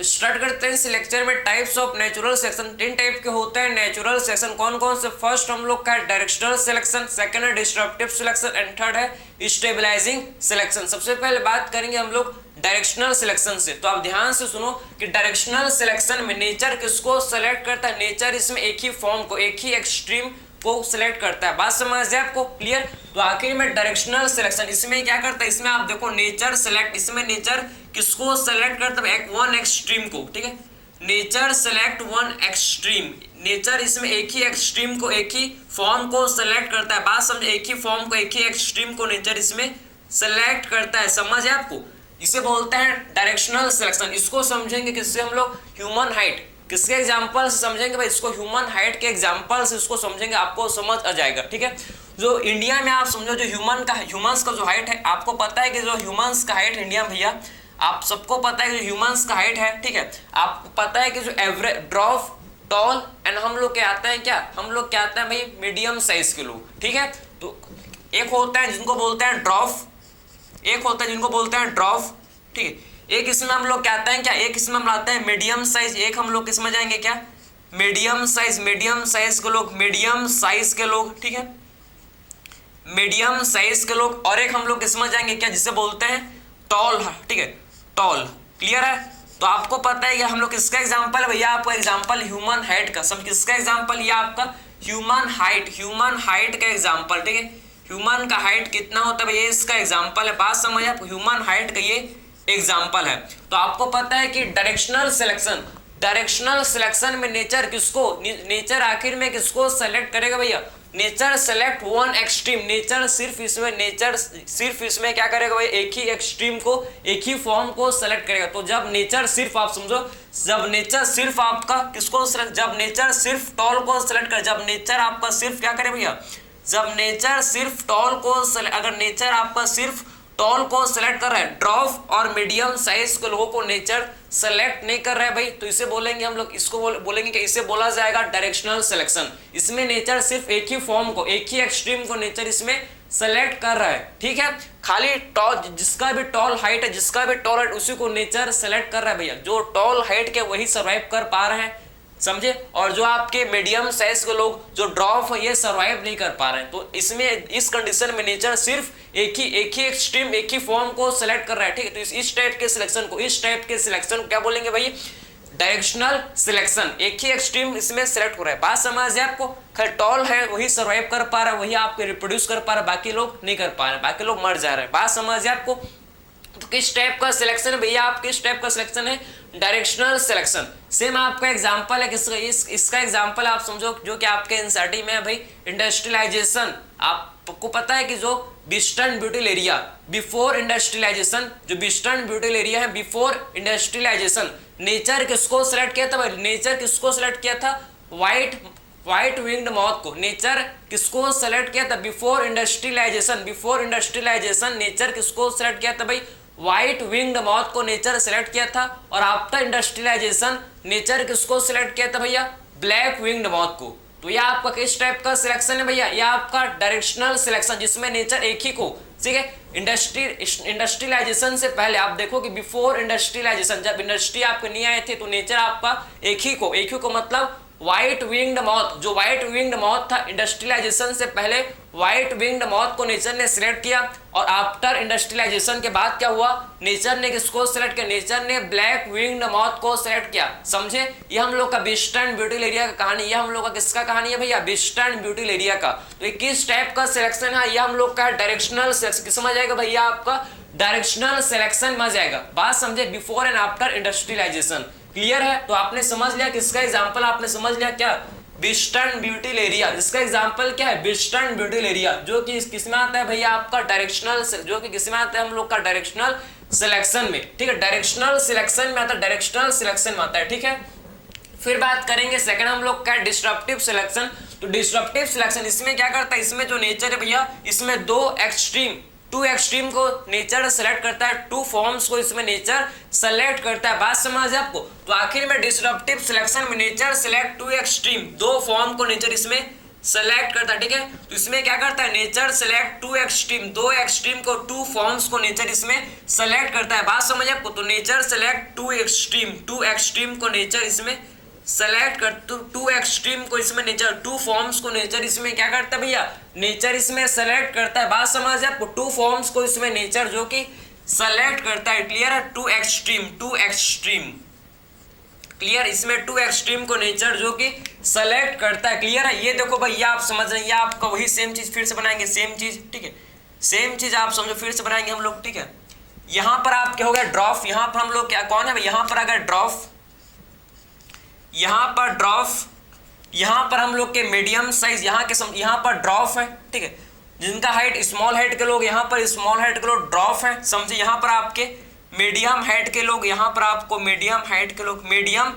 Start करते हैं इस लेक्चर में types of natural selection. 3 type के होते हैं नेचुरल सिलेक्शन। कौन कौन से? फर्स्ट हम लोग का है डायरेक्शनल सिलेक्शन, सेकंड है डिस्ट्रप्टिव सिलेक्शन एंड थर्ड है स्टेबलाइजिंग सिलेक्शन। सबसे पहले बात करेंगे हम लोग डायरेक्शनल सिलेक्शन से। तो आप ध्यान से सुनो कि डायरेक्शनल सिलेक्शन में नेचर किसको सेलेक्ट करता है? नेचर इसमें एक ही फॉर्म को, एक ही एक्सट्रीम को सिलेक्ट करता है। बात समझ आए आपको? क्लियर? तो आखिर में डायरेक्शनल सिलेक्शन इसमें क्या करता है? इसमें आप देखो नेचर सेलेक्ट, इसमें नेचर किसको सेलेक्ट करता है? वन एक्सट्रीम को। ठीक है, nature select one extreme. Nature इसमें एक ही एक्सट्रीम को, एक ही फॉर्म को सेलेक्ट करता है। बात समझे? एक ही फॉर्म को, एक ही एक्सट्रीम को नेचर इसमें सेलेक्ट करता है। समझ है आपको? इसे बोलते हैं डायरेक्शनल सिलेक्शन। इसको समझेंगे किससे हम लोग? Human height. किसके एग्जांपल से समझेंगे भाई? इसको ह्यूमन हाइट के एग्जांपल से इसको समझेंगे, आपको समझ आ जाएगा। ठीक है, जो इंडिया में आप समझो जो ह्यूमंस का जो हाइट है, आपको पता है कि जो ह्यूमंस का हाइट इंडिया में भैया आप सबको पता है कि जो ह्यूमंस का हाइट है, ठीक है, आपको पता है कि जो एवरेज ड्वार्फ, टॉल एंड हम लोग क्या आते हैं, क्या हम लोग क्या आते हैं भाई? मीडियम साइज के लोग। ठीक है, तो एक होता है जिनको बोलते हैं ड्वार्फ, एक होता है जिनको बोलते हैं ड्वार्फ। ठीक है, एक इसमें हम लोग क्या आते हैं, क्या एक इसमें हम लाते हैं मीडियम साइज, एक हम लोग किसमें जाएंगे, क्या मीडियम साइज। मीडियम साइज के लोग, मीडियम साइज के लोग, ठीक है, मीडियम साइज के लोग। और एक हम लोग किसमें जाएंगे, क्या जिसे बोलते हैं टॉल। ठीक है, टॉल। क्लियर है? तो आपको पता है कि हम लोग किसका एग्जांपल है भैया? आपका एग्जांपल ह्यूमन हाइट का। सब किसका एग्जांपल? ये आपका ह्यूमन हाइट, ह्यूमन हाइट का एग्जांपल। ठीक है, ह्यूमन का हाइट कितना होता है भैया? इसका एग्जांपल है। बात समझ आप? ह्यूमन हाइट का ये एग्जाम्पल है। तो आपको पता है कि डायरेक्शनल सिलेक्शन, डायरेक्शनल सिलेक्शन में नेचर किसको, नेचर आखिर में किसको सेलेक्ट करेगा भैया? Nature select one extreme. Nature सिर्फ इसमें क्या करेगा भाई? एक ही एक्सट्रीम को, एक ही फॉर्म को सेलेक्ट करेगा। तो जब नेचर सिर्फ, आप समझो, जब नेचर सिर्फ आपका किसको सेलेक्ट, जब नेचर सिर्फ टॉल को सेलेक्ट करे, जब नेचर आपका सिर्फ क्या करे भैया? जब नेचर सिर्फ टॉल को, अगर नेचर आपका सिर्फ टॉल को सेलेक्ट कर रहा है, ड्वार्फ और मीडियम साइज के लोगों को नेचर सेलेक्ट नहीं कर रहा है भाई, तो इसे बोलेंगे हम लोग, इसको बोलेंगे कि इसे बोला जाएगा डायरेक्शनल सिलेक्शन। इसमें नेचर सिर्फ एक ही फॉर्म को, एक ही एक्सट्रीम को नेचर इसमें सेलेक्ट कर रहा है। ठीक है, खाली टॉल, जिसका भी टॉल हाइट है, जिसका भी टॉल हाइट, उसी को नेचर सेलेक्ट कर रहा है भैया। जो टॉल हाइट के वही सर्वाइव कर पा रहे हैं, समझे? और जो आपके मीडियम साइज के लोग, जो ड्वार्फ है, ये सर्वाइव नहीं कर पा रहे हैं। तो इसमें, इस कंडीशन में नेचर सिर्फ एक ही एक्सट्रीम, एक ही फॉर्म को सेलेक्ट कर रहा है। ठीक है, तो इस टाइप के सिलेक्शन को, इस टाइप के सिलेक्शन को क्या बोलेंगे भाई? Directional selection. एक ही एक्सट्रीम इसमें सेलेक्ट हो रहा है। बात समझ है आपको? खैर टॉल है वही सर्वाइव कर पा रहा है, वही आपके रिप्रोड्यूस कर पा रहा है, बाकी लोग नहीं कर पा रहे, बाकी लोग मर जा रहे हैं। बात समझ है आपको? तो किस टाइप का सिलेक्शन है भैया? आप किस टाइप का सिलेक्शन है? Directional selection. सेम आपका एग्जांपल है किसका? इसका एग्जांपल आप समझो, जो कि आपके एनसीईआरटी में है भाई, इंडस्ट्रियलाइजेशन। आपको पता है कि जो वेस्टर्न ब्यूटिल एरिया बिफोर इंडस्ट्रियलाइजेशन, जो वेस्टर्न ब्यूटिल एरिया है बिफोर इंडस्ट्रियलाइजेशन, नेचर किसको सेलेक्ट किया था भाई? नेचर किसको सेलेक्ट किया था? व्हाइट विंग्ड मॉथ को। नेचर किसको सेलेक्ट किया था? Before industrialisation, before industrialisation nature किसको सेलेक्ट किया था भाई? व्हाइट विंग्ड मॉथ को नेचर सेलेक्ट किया था। और आफ्टर इंडस्ट्रियलाइजेशन नेचर किसको सेलेक्ट किया था भैया? ब्लैक विंग्ड मॉथ को। तो यह आपका किस टाइप का सिलेक्शन है भैया? यह आपका डायरेक्शनल सिलेक्शन, जिसमें नेचर एक ही को, ठीक है, इंडस्ट्रियलाइजेशन से पहले आप देखो कि बिफोर इंडस्ट्रियलाइजेशन, जब इंडस्ट्री आपके नहीं आए थे, तो नेचर आपका एक ही को मतलब व्हाइट विंग्ड मॉथ, जो व्हाइट विंग्ड मॉथ था इंडस्ट्रियलाइजेशन से पहले, व्हाइट विंग्ड मॉथ को नेचर ने सिलेक्ट किया। और आफ्टर इंडस्ट्रियलाइजेशन के बाद क्या हुआ? नेचर ने किसको सिलेक्ट किया? नेचर ने ब्लैक विंग्ड मॉथ को सिलेक्ट किया। समझे? ये हम लोग का वेस्टर्न ब्यूटिल एरिया का कहानी, ये हम लोग का किसका कहानी है भैया? वेस्टर्न ब्यूटिल एरिया का। तो ये किस टाइप का सिलेक्शन है? ये हम लोग का डायरेक्शनल सिलेक्शन। समझ आएगा भैया? आपका डायरेक्शनल सिलेक्शन में जाएगा। बात समझे? Before and after industrialisation. Clear है? तो आपने समझ लिया किसका एग्जांपल, आपने समझ लिया क्या? वेस्टर्न ब्यूटिल एरिया। इसका एग्जांपल क्या है? वेस्टर्न ब्यूटिल एरिया, जो कि किसमें आता है भैया? आपका डायरेक्शनल, जो कि किसमें आता है? हम लोग का डायरेक्शनल सिलेक्शन में। ठीक है, डायरेक्शनल सिलेक्शन में आता है, डायरेक्शनल सिलेक्शन में आता है। ठीक है, फिर बात करेंगे सेकंड हम लोग का डिस्ट्रप्टिव सिलेक्शन। तो डिस्ट्रप्टिव सिलेक्शन इसमें क्या करता है? इसमें जो नेचर है भैया, इसमें टू एक्सट्रीम को नेचर सेलेक्ट करता है, टू फॉर्म्स को इसमें नेचर सेलेक्ट करता है। बात समझ है आपको? तो आखिर में डिस्ट्रप्टिव सिलेक्शन में नेचर सेलेक्ट टू एक्सट्रीम, दो फॉर्म को नेचर इसमें सेलेक्ट करता है, ठीक है। तो इसमें क्या करता है, नेचर सेलेक्ट टू एक्सट्रीम, दो एक्सट्रीम को, टू फॉर्म्स को नेचर इसमें सेलेक्ट करता है। बात समझ आपको? तो नेचर सेलेक्ट टू एक्सट्रीम को नेचर इसमें सेलेक्ट कर, टू एक्सट्रीम को इसमें नेचर, टू फॉर्म्स को नेचर इसमें क्या करता है भैया, नेचर इसमें सेलेक्ट करता है। बात समझ आपको? टू फॉर्म्स को इसमें नेचर जो कि सेलेक्ट करता है, क्लियर है। टू एक्सट्रीम क्लियर, इसमें टू एक्सट्रीम को नेचर जो कि सेलेक्ट करता है, क्लियर है। ये देखो भैया आप समझ रहे हैं, आपका वही सेम चीज फिर से बनाएंगे, सेम चीज, ठीक है, सेम चीज आप समझो, फिर से बनाएंगे हम लोग, ठीक है। यहां पर आप क्या हो गया, ड्रॉप, यहां पर हम लोग क्या, कौन है यहां पर अगर ड्रॉप, यहां पर हम लोग के मीडियम साइज, यहां पर ड्रॉप है, ठीक है, जिनका हाइट स्मॉल हाइट के लोग, यहां पर स्मॉल हाइट के लोग ड्रॉप है, समझे। यहां पर आपके मीडियम हाइट के लोग, यहां पर आपको मीडियम हाइट के लोग, मीडियम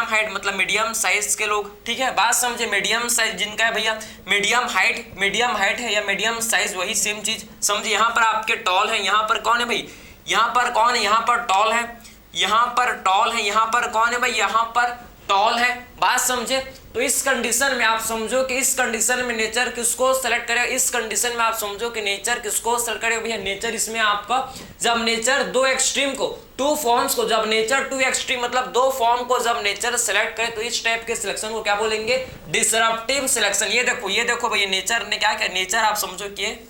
हाइट मतलब मीडियम साइज के लोग, ठीक है। बात समझे, मीडियम साइज जिनका है भैया, मीडियम हाइट है या मीडियम साइज, वही सेम चीज समझे। यहाँ पर आपके टॉल है, यहाँ पर कौन है भाई, यहाँ पर कौन है, यहाँ पर टॉल है, यहाँ पर टॉल है, यहाँ पर कौन है भाई, यहाँ पर टॉल है। बात समझे। तो इस कंडीशन में आप समझो कि इस कंडीशन में नेचर किसको सेलेक्ट करेगा, इस कंडीशन में आप समझो कि नेचर किसको सेलेक्ट करेगा भैया, नेचर इसमें आपका, जब नेचर दो एक्सट्रीम को, टू फॉर्म्स को, जब नेचर टू एक्सट्रीम मतलब दो फॉर्म को जब नेचर सेलेक्ट करे, तो इस टाइप के सिलेक्शन को क्या बोलेंगे, डिसरप्टिव सिलेक्शन। ये देखो भैया, नेचर ने क्या किया, नेचर आप समझो कि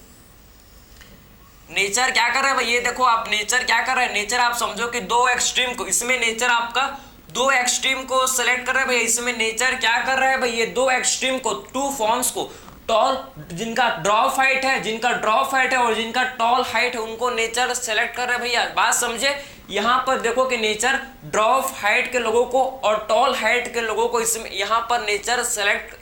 नेचर क्या कर रहा है भाई, ये देखो आप, नेचर क्या कर रहा है, नेचर आप समझो कि दो एक्सट्रीम को, इसमें नेचर आपका दो एक्सट्रीम को सेलेक्ट कर रहा है भैया, इसमें नेचर क्या कर रहा है भाई, ये दो एक्सट्रीम को, टू फॉर्म्स को, टॉल, जिनका ड्रॉप हाइट है और जिनका टॉल हाइट है, उनको नेचर सेलेक्ट कर रहा है भैया। बात समझे। यहाँ पर देखो कि नेचर ड्रॉप हाइट के लोगों को और टॉल हाइट के लोगों को इसमें यहाँ पर नेचर सेलेक्ट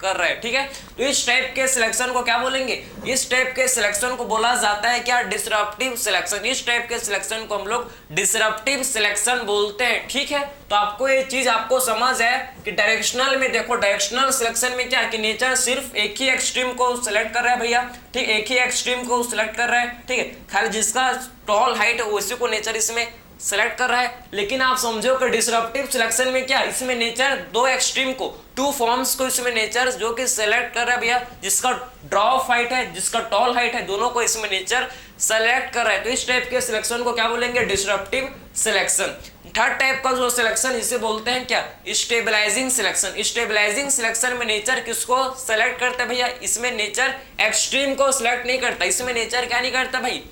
कर रहा है, ठीक है। तो इस टाइप के सिलेक्शन को क्या बोलेंगे, इस टाइप के सिलेक्शन को बोला जाता है क्या, डिसरप्टिव सिलेक्शन। इस टाइप के सिलेक्शन को हम लोग डिसरप्टिव सिलेक्शन बोलते हैं, ठीक है। तो आपको ये चीज आपको समझ है कि डायरेक्शनल में देखो, डायरेक्शनल सिलेक्शन में क्या कि नेचर सिर्फ एक ही एक्सट्रीम को सिलेक्ट कर रहा है भैया, ठीक, एक ही एक्सट्रीम को सिलेक्ट कर रहा है, ठीक है, खाली जिसका टॉल हाइट है उसी को नेचर इसमें सेलेक्ट कर रहा है। लेकिन आप समझो कि डिसरप्टिव सिलेक्शन में क्या, इसमें नेचर दो एक्सट्रीम को, टू फॉर्म्स को इसमें नेचर जो कि सेलेक्ट कर रहा है भैया, जिसका ड्रॉप हाइट है, जिसका टॉल हाइट है, दोनों को इसमें नेचर सेलेक्ट कर रहा है। तो इस टाइप के सिलेक्शन को क्या बोलेंगे, डिसरप्टिव सिलेक्शन। थर्ड टाइप का जो सिलेक्शन, इसे बोलते हैं क्या, स्टेबलाइजिंग सिलेक्शन। स्टेबलाइजिंग सिलेक्शन में नेचर किसको सेलेक्ट करता है भैया, इसमें नेचर एक्सट्रीम को सिलेक्ट नहीं करता, इसमें नेचर क्या नहीं करता भाई,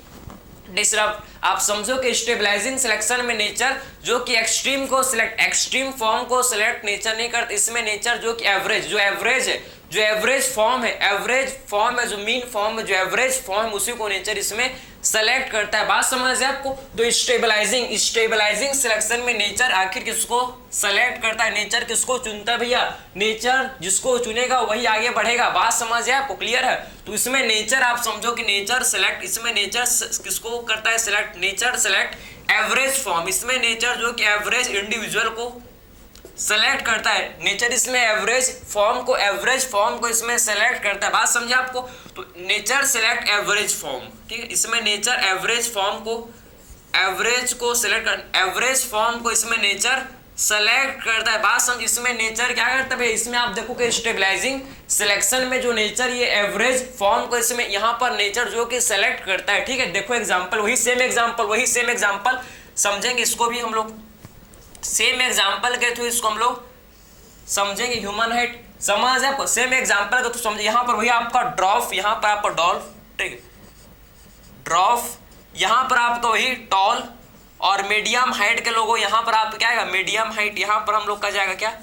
डिसरप्ट। आप समझो कि स्टेबलाइजिंग सिलेक्शन में नेचर जो कि एक्सट्रीम को सिलेक्ट, एक्सट्रीम फॉर्म को सिलेक्ट नेचर नहीं करता, इसमें नेचर जो कि एवरेज, जो एवरेज फॉर्म है, जो मीन फॉर्म है, जो एवरेज फॉर्म, उसी को नेचर इसमें सेलेक्ट करता है। बात समझ है आपको। तो स्टेबलाइजिंग सिलेक्शन में नेचर आखिर किसको सेलेक्ट करता है, नेचर किसको चुनता है भैया, नेचर जिसको चुनेगा वही आगे बढ़ेगा। बात समझ है आपको, क्लियर है। तो इसमें नेचर आप समझो कि नेचर सेलेक्ट, इसमें नेचर किसको करता है select, nature select average form, इसमें नेचर जो कि एवरेज इंडिविजुअल को सेलेक्ट करता है, नेचर इसमें एवरेज फॉर्म को इसमें सेलेक्ट करता है। बात समझे आपको। तो नेचर सेलेक्ट एवरेज फॉर्म, ठीक है, इसमें नेचर एवरेज फॉर्म को इसमें नेचर सेलेक्ट करता है। बात समझ, इसमें नेचर क्या करता है, इसमें आप देखो कि स्टेबलाइजिंग सिलेक्शन में जो नेचर ये एवरेज फॉर्म को इसमें यहाँ पर नेचर जो कि सेलेक्ट करता है, ठीक है। देखो एग्जांपल, वही सेम एग्जांपल समझेंगे, इसको भी हम लोग सेम एग्जांपल के थ्रू इसको हम लोग समझेंगे। ह्यूमन हाइट समझ है आपको, सेम एग्जांपल का तो समझे। यहाँ पर वही आपका ड्रॉप, यहाँ पर आपका डॉल्फ, ठीक है, ड्रॉप, यहाँ पर आपका वही टॉल, और मीडियम हाइट के लोगों यहाँ पर आप क्या आएगा, मीडियम हाइट, यहाँ पर हम लोग का जाएगा क्या,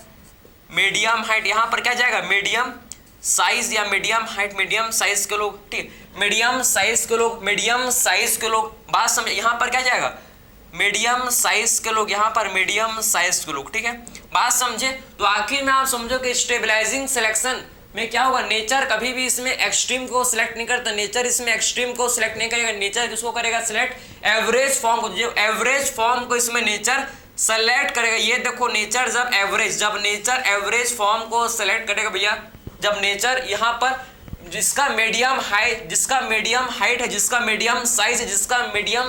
मीडियम हाइट, यहाँ पर क्या जाएगा, मीडियम साइज या मीडियम हाइट, मीडियम साइज के लोग, ठीक, मीडियम साइज के लोग। बात समझे, यहाँ पर क्या जाएगा, मीडियम साइज के लोग, यहाँ पर मीडियम साइज के लोग, ठीक है। बात समझे। तो आखिर में आप समझो कि स्टेबलाइजिंग सिलेक्शन में क्या होगा, नेचर कभी भी इसमें एक्सट्रीम को सिलेक्ट नहीं करता, नेचर इसमें एक्सट्रीम को सिलेक्ट नहीं करेगा, नेचर किसको करेगा सिलेक्ट, एवरेज फॉर्म को, जो एवरेज फॉर्म को इसमें नेचर सेलेक्ट करेगा। ये देखो नेचर जब नेचर एवरेज फॉर्म को सेलेक्ट करेगा भैया, जब नेचर यहाँ पर जिसका मीडियम हाइट है, जिसका मीडियम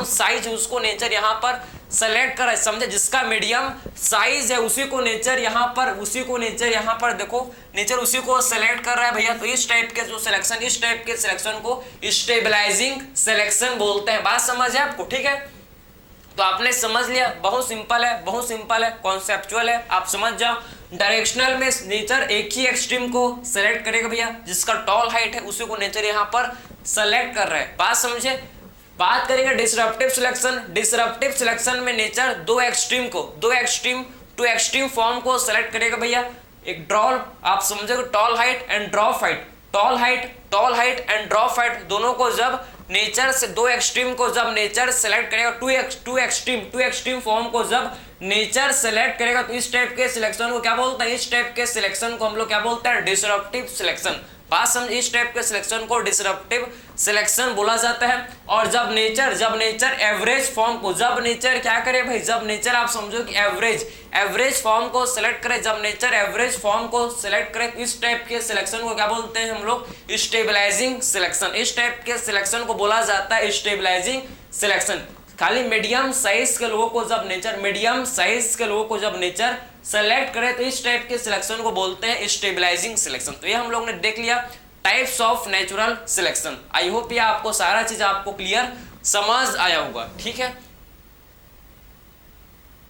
साइज है, उसको नेचर यहाँ पर सेलेक्ट कर रहा है, समझे, जिसका मीडियम साइज है उसी को नेचर यहाँ पर देखो नेचर उसी को सेलेक्ट कर रहा है भैया। तो इस टाइप के जो सिलेक्शन, इस टाइप के सिलेक्शन को स्टेबलाइजिंग सिलेक्शन बोलते हैं। बात समझ है आपको, ठीक है। तो आपने समझ लिया, बहुत सिंपल है, कॉन्सेप्चुअल है, आप समझ जाओ। डायरेक्शनल में नेचर एक ही एक्सट्रीम को सेलेक्ट करेगा भैया, जिसका टॉल हाइट है उसी को नेचर यहाँ पर सेलेक्ट कर रहा है। बात समझे। बात करेंगे डिसरप्टिव सिलेक्शन में नेचर दो एक्सट्रीम टू एक्सट्रीम फॉर्म को सेलेक्ट करेगा भैया। एक ड्रॉल, आप समझोगे, tall height and drop height, tall height and drop height दोनों को जब नेचर से दो एक्सट्रीम को जब नेचर सेलेक्ट करेगा, टू एक्सट्रीम फॉर्म को जब नेचर सेलेक्ट करेगा, तो इस टाइप के सिलेक्शन को क्या बोलते हैं, इस टाइप के सिलेक्शन को हम लोग क्या बोलते हैं, डिसरप्टिव सिलेक्शन। बात समझ, इस टाइप के सिलेक्शन को डिसरप्टिव सिलेक्शन बोला जाता है। और जब नेचर एवरेज फॉर्म को, जब नेचर क्या करे भाई, जब नेचर आप समझो कि एवरेज फॉर्म को सेलेक्ट करे, जब नेचर एवरेज फॉर्म को सेलेक्ट करे, इस टाइप के सिलेक्शन को क्या बोलते हैं हम लोग, स्टेबलाइजिंग सिलेक्शन। इस टाइप के सिलेक्शन को बोला जाता है स्टेबलाइजिंग सिलेक्शन। खाली मीडियम साइज के लोगों को जब नेचर सेलेक्ट करे, तो इस टाइप के सिलेक्शन को बोलते हैं स्टेबलाइजिंग सिलेक्शन। तो ये हम लोग ने देख लिया types of natural selection. I hope ये आपको सारा चीज आपको क्लियर समझ आया होगा, ठीक है।